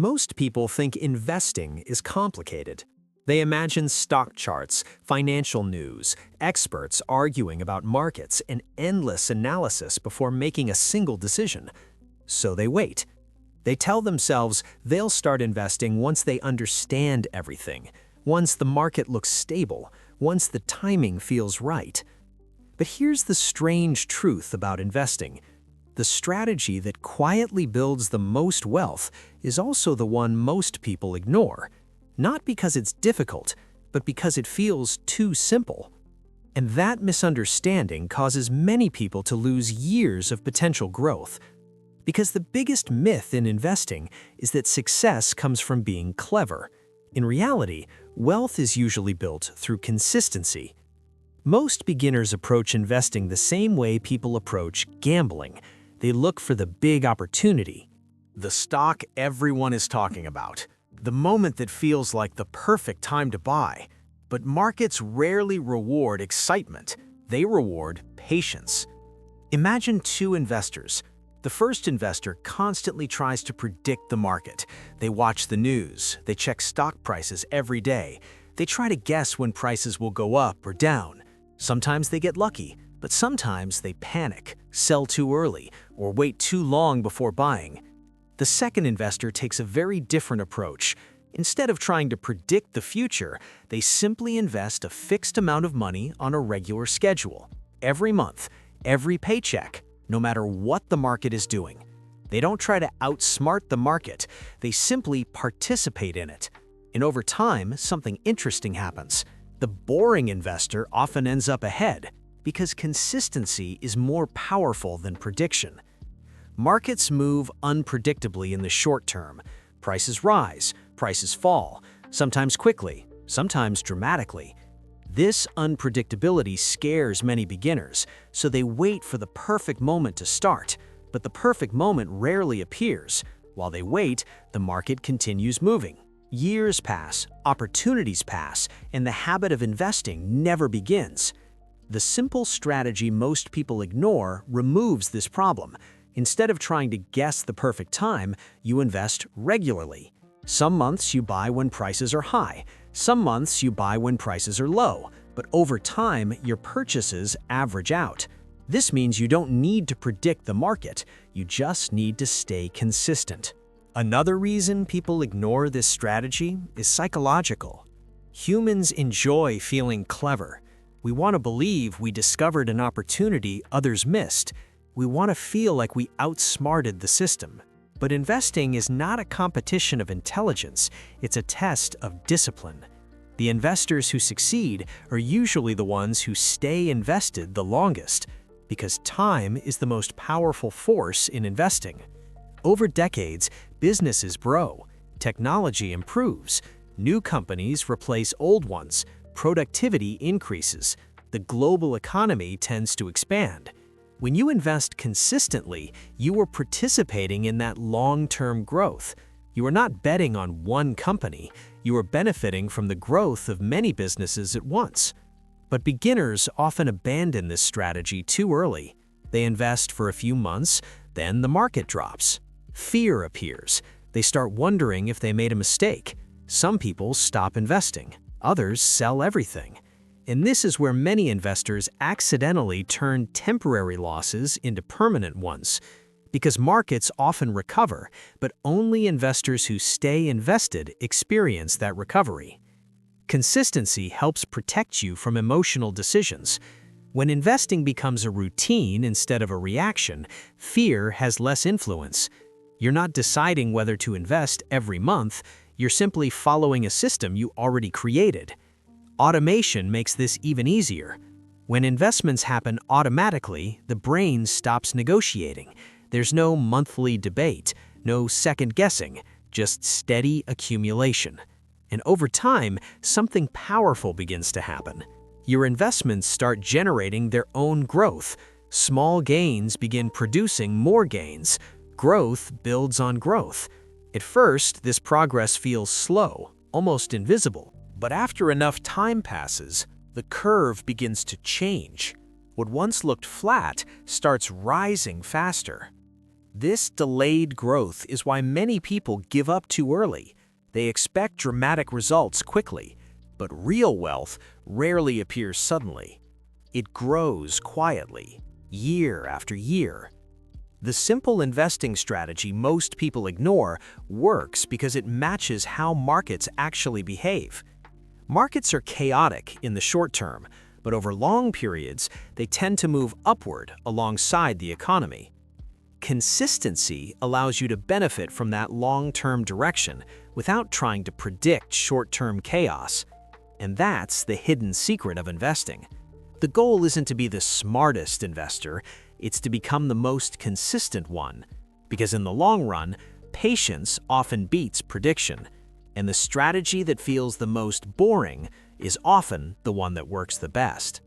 Most people think investing is complicated. They imagine stock charts, financial news, experts arguing about markets, and endless analysis before making a single decision. So they wait. They tell themselves they'll start investing once they understand everything, once the market looks stable, once the timing feels right. But here's the strange truth about investing. The strategy that quietly builds the most wealth is also the one most people ignore, not because it's difficult, but because it feels too simple. And that misunderstanding causes many people to lose years of potential growth. Because the biggest myth in investing is that success comes from being clever. In reality, wealth is usually built through consistency. Most beginners approach investing the same way people approach gambling. They look for the big opportunity, the stock everyone is talking about, the moment that feels like the perfect time to buy. But markets rarely reward excitement. They reward patience. Imagine two investors. The first investor constantly tries to predict the market. They watch the news. They check stock prices every day. They try to guess when prices will go up or down. Sometimes they get lucky, but sometimes they panic, sell too early, or wait too long before buying. The second investor takes a very different approach. Instead of trying to predict the future, they simply invest a fixed amount of money on a regular schedule, every month, every paycheck, no matter what the market is doing. They don't try to outsmart the market, they simply participate in it. And over time, something interesting happens. The boring investor often ends up ahead, because consistency is more powerful than prediction. Markets move unpredictably in the short term. Prices rise, prices fall, sometimes quickly, sometimes dramatically. This unpredictability scares many beginners, so they wait for the perfect moment to start. But the perfect moment rarely appears. While they wait, the market continues moving. Years pass, opportunities pass, and the habit of investing never begins. The simple strategy most people ignore removes this problem. Instead of trying to guess the perfect time, you invest regularly. Some months you buy when prices are high. Some months you buy when prices are low. But over time, your purchases average out. This means you don't need to predict the market. You just need to stay consistent. Another reason people ignore this strategy is psychological. Humans enjoy feeling clever. We want to believe we discovered an opportunity others missed. We want to feel like we outsmarted the system. But investing is not a competition of intelligence, it's a test of discipline. The investors who succeed are usually the ones who stay invested the longest, because time is the most powerful force in investing. Over decades, businesses grow, technology improves, new companies replace old ones, productivity increases, the global economy tends to expand. When you invest consistently, you are participating in that long-term growth. You are not betting on one company, you are benefiting from the growth of many businesses at once. But beginners often abandon this strategy too early. They invest for a few months, then the market drops. Fear appears. They start wondering if they made a mistake. Some people stop investing. Others sell everything. And this is where many investors accidentally turn temporary losses into permanent ones. Because markets often recover, but only investors who stay invested experience that recovery. Consistency helps protect you from emotional decisions. When investing becomes a routine instead of a reaction, fear has less influence. You're not deciding whether to invest every month, you're simply following a system you already created. Automation makes this even easier. When investments happen automatically, the brain stops negotiating. There's no monthly debate, no second guessing, just steady accumulation. And over time, something powerful begins to happen. Your investments start generating their own growth. Small gains begin producing more gains. Growth builds on growth. At first, this progress feels slow, almost invisible. But after enough time passes, the curve begins to change. What once looked flat starts rising faster. This delayed growth is why many people give up too early. They expect dramatic results quickly, but real wealth rarely appears suddenly. It grows quietly, year after year. The simple investing strategy most people ignore works because it matches how markets actually behave. Markets are chaotic in the short term, but over long periods, they tend to move upward alongside the economy. Consistency allows you to benefit from that long-term direction without trying to predict short-term chaos. And that's the hidden secret of investing. The goal isn't to be the smartest investor, it's to become the most consistent one. Because in the long run, patience often beats prediction, and the strategy that feels the most boring is often the one that works the best.